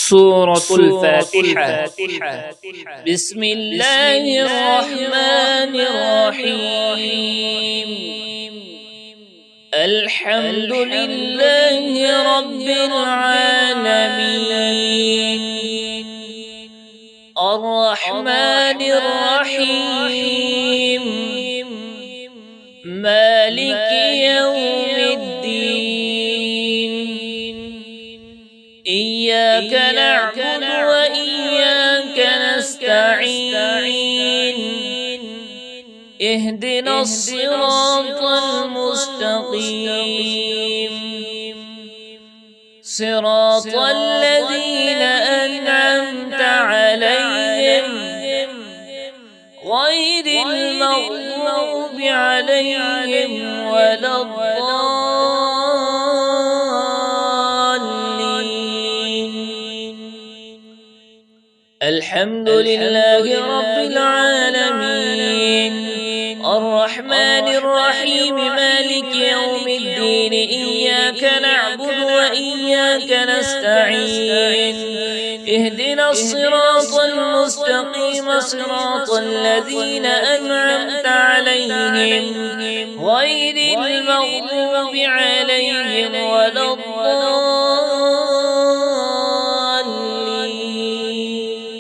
سورة الفاتحة. بسم الله الرحمن الرحيم. الحمد لله رب العالمين، الرحمن الرحيم، مالك يوم الدين. إياك نعبد وإياك نستعين. اهدنا الصراط المستقيم، صراط الذين أنعمت عليهم غير المغضوب عليهم ولا الضالين. الحمد لله رب العالمين، الرحمن الرحيم، مالك يوم الدين. إياك نعبد وإياك نستعين. اهدنا الصراط المستقيم، صراط الذين أنعمت عليهم غير المغضوب عليهم ولا الضالين.